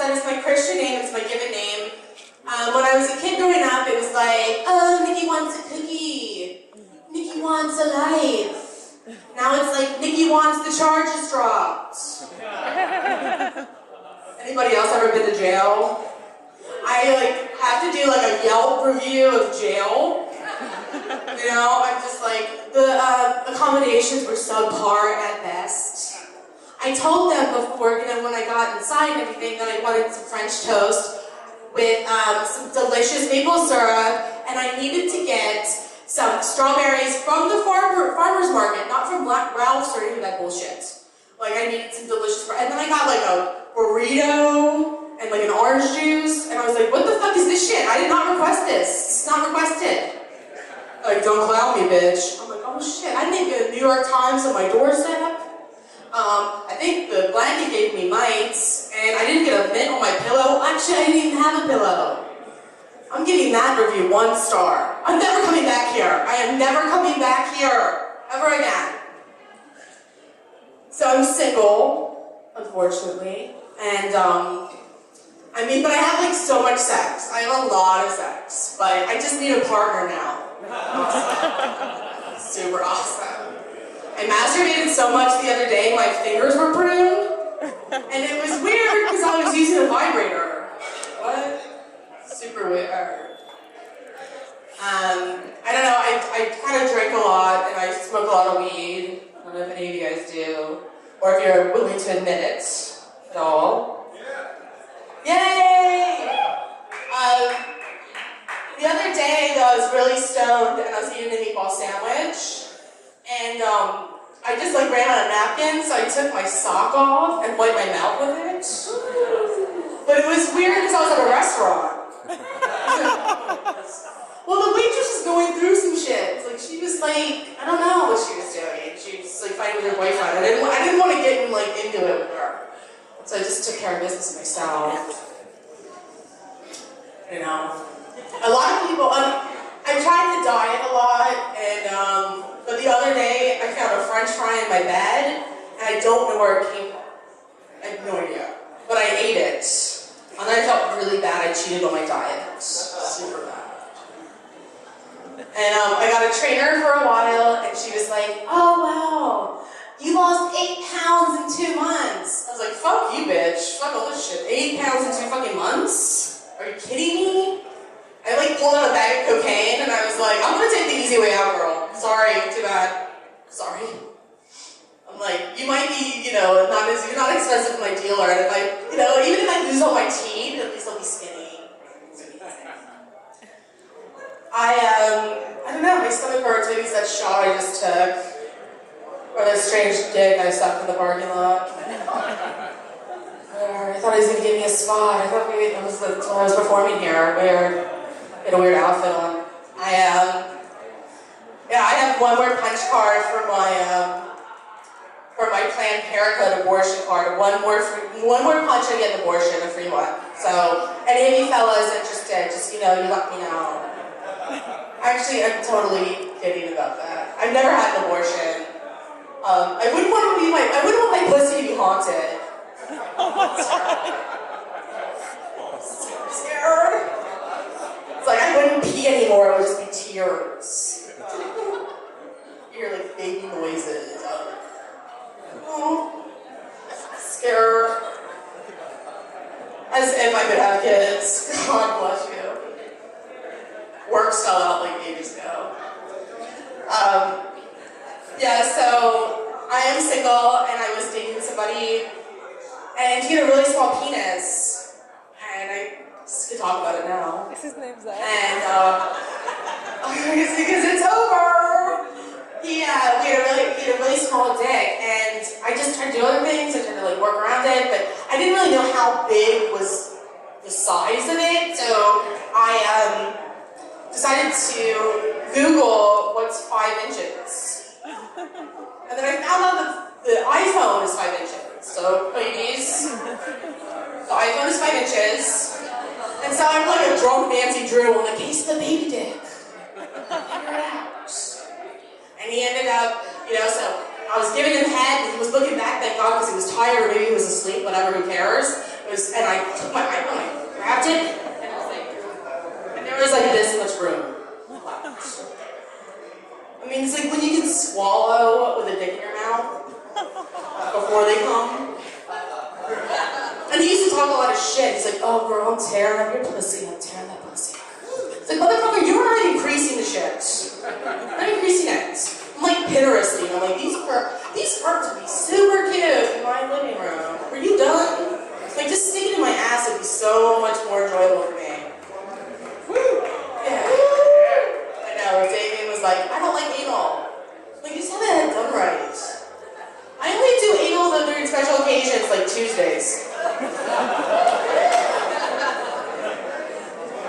That is my Christian name. It's my given name. When I was a kid growing up, it was like, oh, Nikki wants a cookie. Nikki wants a life. Now it's like, Nikki wants the charges dropped. Anybody else ever been to jail? I have to do a Yelp review of jail. You know, I'm just like, the accommodations were subpar at best. I told them before, when I got inside and everything, that I wanted some French toast with some delicious maple syrup, and I needed to get some strawberries from the farmer's market, not from Black Ralph's or any of that bullshit. I needed some delicious, and then I got a burrito and an orange juice, and I was like, what the fuck is this shit? I did not request this. It's not requested. Don't clown me, bitch. I'm like, oh shit, I didn't get a New York Times on my doorstep. I think the blanket gave me mites, and I didn't get a mint on my pillow. Actually, I didn't even have a pillow. I'm giving that review 1 star. I'm never coming back here. I am never coming back here, ever again. So I'm single, unfortunately, and but I have so much sex. I have a lot of sex, but I just need a partner now. Super awesome. I masturbated so much the other day, my fingers were pruned, and it was weird because I was using a vibrator. What? Super weird. I don't know, I kind of drink a lot, and I smoke a lot of weed. I don't know if any of you guys do, or if you're willing to admit it at all. Yay! The other day, though, I was really stoned, and I was eating a meatball sandwich, and I just ran out of napkins, so I took my sock off and wiped my mouth with it. But it was weird because I was at a restaurant. Well, the waitress was going through some shit. She was I don't know what she was doing. She was fighting with her boyfriend. I didn't want to get into it with her. So I just took care of business myself. You know. A lot of people, I tried to diet a lot, and but the other day I found a French fry in my bed, and I don't know where it came from. I have no idea. But I ate it. And then I felt really bad. I cheated on my diet. Super bad. And I got a trainer for a while, and she was like, oh wow, you lost 8 pounds in 2 months. I was like, fuck you, bitch. Fuck all this shit. 8 pounds in 2 fucking months? Are you kidding me? I pulled out a bag of cocaine, and I was like, I'm gonna take the easy way out, girl. Sorry, too bad. Sorry. I'm like, you might be, you're not expensive to my dealer, and if even if I lose all my teeth, at least I'll be skinny. I don't know, my stomach hurts. Maybe it's that shot I just took, or that strange dick I sucked in the parking lot. I thought he was gonna give me a spot. I thought maybe that was when I was performing here. Weird. Get a weird outfit on. I have one more punch card for my Planned Parenthood abortion card. One more punch I get an abortion, a free one. So any of you fellas interested, just you let me know. Actually, I'm totally kidding about that. I've never had an abortion. I wouldn't want my pussy to be haunted. I'm scared. It's I wouldn't pee anymore, it would just be tears. You hear baby noises. Oh, scared. As if I could have kids. God bless you. Work fell out ages ago. Yeah, so I am single and I was dating somebody and he had a really small penis. And I could talk about it now. His name's Zach. And because it's over. We had a really small dick, and I just tried to do other things. I tried to work around it, but I didn't really know how big was the size of it. So I decided to Google what's 5 inches, and then I found out that the iPhone is 5 inches. So ladies, the iPhone is 5 inches. And so I'm like a drunk Nancy Drew on the case of the baby dick. Figure it out. And he ended up, so I was giving him head, and he was looking back, thank God, because he was tired, or maybe he was asleep, whatever, who cares. But and I took my iPhone, I grabbed it, and there was like this much room left. I mean, it's like when you can swallow with a dick in your mouth before they come. And he used to talk a lot of shit. He's like, oh girl, I'm tearing up your pussy, I'm tearing that pussy. It's like, motherfucker, you're not increasing the shit. I'm increasing it. I'm like pitterously, and I'm like, these curtains would be super cute in my living room. Are you done? Like, just sticking in my ass would be so much more enjoyable for me. Woo! Yeah. I know, Damien was like, I don't like anal. Like, you just haven't had it done right. I only do anal though during special occasions, like Tuesdays.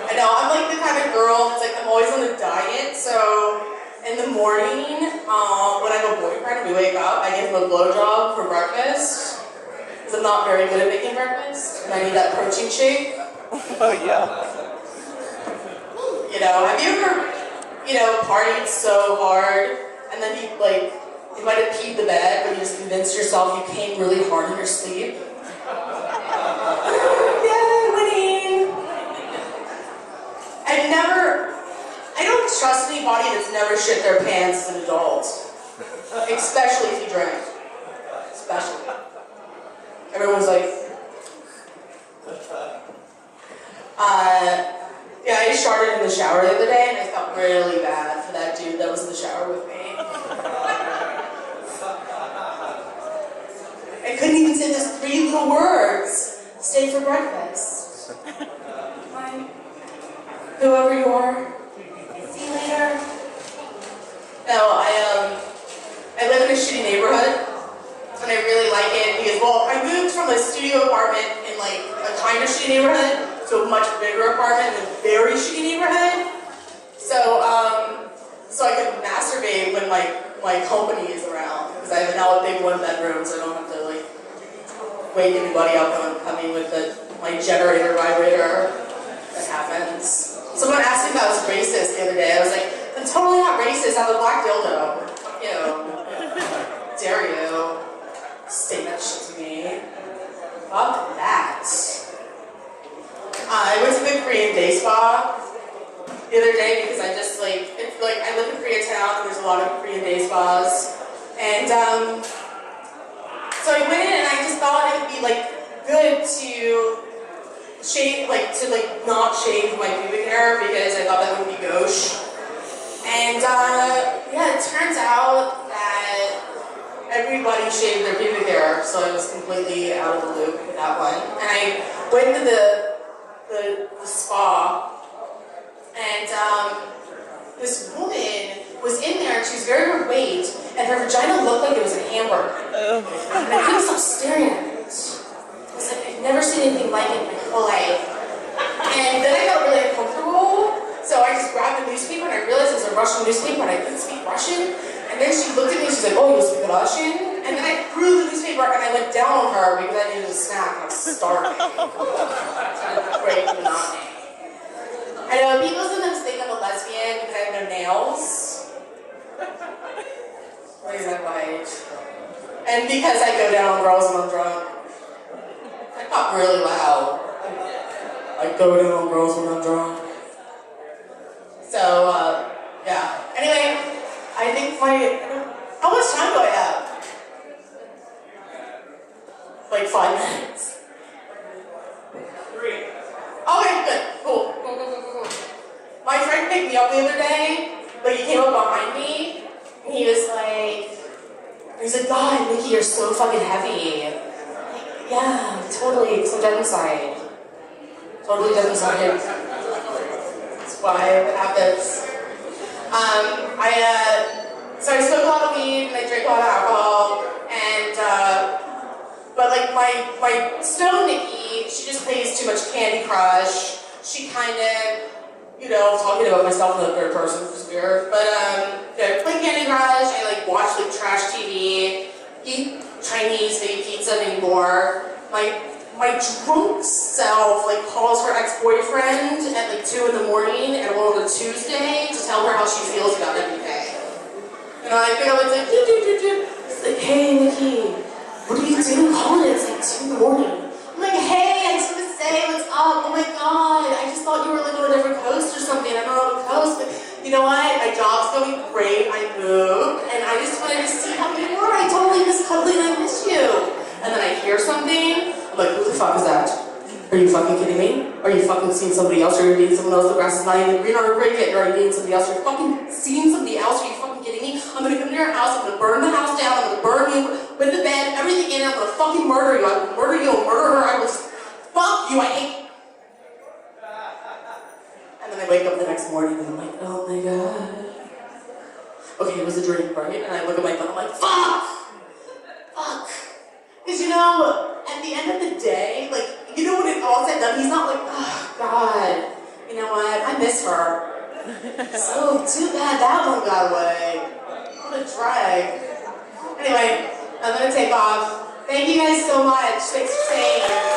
I know, I'm like the kind of girl that's like, I'm always on a diet, so in the morning, when I have a boyfriend and we wake up, I give him a blowjob for breakfast. Because I'm not very good at making breakfast, and I need that protein shake. Oh, yeah. You know, have you ever, partied so hard, and then you might have peed the bed, but you just convinced yourself you came really hard in your sleep? Yeah, winning! I don't trust anybody that's never shit their pants as an adult. Especially if you drink. Especially. Everyone's like... Yeah, I started in the shower the other day, and I felt really bad for that dude that was in the shower with me. I couldn't even say those 3 little words. Stay for breakfast. Bye. Whoever you are. See you later. No, I live in a shitty neighborhood, and I really like it because, well, I moved from a studio apartment in like a kind of shitty neighborhood to a much bigger apartment in a very shitty neighborhood. So I can masturbate when my company is around, because I have now a big 1-bedroom, so I don't have to like wake anybody up when I'm coming with my generator vibrator. That happens. Someone asked me if I was racist the other day. I was like, I'm totally not racist. I have a black dildo. Fuck you. Dare you say that shit to me? Fuck that. I went to the Korean day spa the other day because I just I live in Koreatown and there's a lot of Korean day spas. And so I went in and I just thought it would be like good to shave, not shave my pubic hair because I thought that would be gauche. And yeah, it turns out that everybody shaved their pubic hair, so I was completely out of the loop with that one. And I went to the spa, and this woman was in there, and she was very overweight, and her vagina looked like it was a hamburger. And I couldn't stop staring at it. I was like, I've never seen anything like it in my whole life. And then I got really uncomfortable, so I just grabbed a newspaper, and I realized it was a Russian newspaper, and I couldn't speak Russian. And then she looked at me, and she's like, oh, you speak Russian? And then I threw the newspaper, and I went down on her because I needed a snack, and I was starving. Break the monotony. I know, people sometimes think I'm a lesbian because I have no nails. What is that like? And because I go down on girls when I'm drunk. I got really loud. I go down on girls when I'm drunk. So, yeah. Anyway, I think how much time do I have? Like 5 minutes. 3. Okay, good. Cool. My friend picked me up the other day, but he came up behind me, and he was like, God, Nikki, you're so fucking heavy. Like, yeah, totally, because I'm dead inside. Totally dead inside. That's why it happens. So I smoke a lot of weed, and I drink a lot of alcohol, and, but like my stone Nikki, she just plays too much Candy Crush. She kind of, talking about myself in the third person, which is weird. But I play Candy Crush. I watch trash TV, eat Chinese, maybe pizza anymore. My drunk self calls her ex-boyfriend at 2 in the morning and on a Tuesday to tell her how she feels about everything. I think I was like, it's like, hey Nikki, what are you doing calling it? It's 2 in the morning. I'm like, hey, I fuck is that? Are you fucking kidding me? Are you fucking seeing somebody else? Or are you dating someone else? The grass is not even green or rig it. Or are you dating somebody else? Are you fucking seeing somebody else? Are you fucking kidding me? I'm gonna come to your house. I'm gonna burn the house down. I'm gonna burn you with the bed, everything in it. I'm gonna fucking murder you. I will murder you. I'll murder her. I will just fuck you. I hate. And then I wake up the next morning and I'm like, oh my god. Okay, it was a dream, right? And I look at my phone. I'm like, fuck. Fuck. Because you know, at the end of the day, like. You know what it all said done? He's not like, oh, God, you know what? I miss her. So, too bad that one got away. What a drag. Anyway, I'm going to take off. Thank you guys so much. Thanks for staying.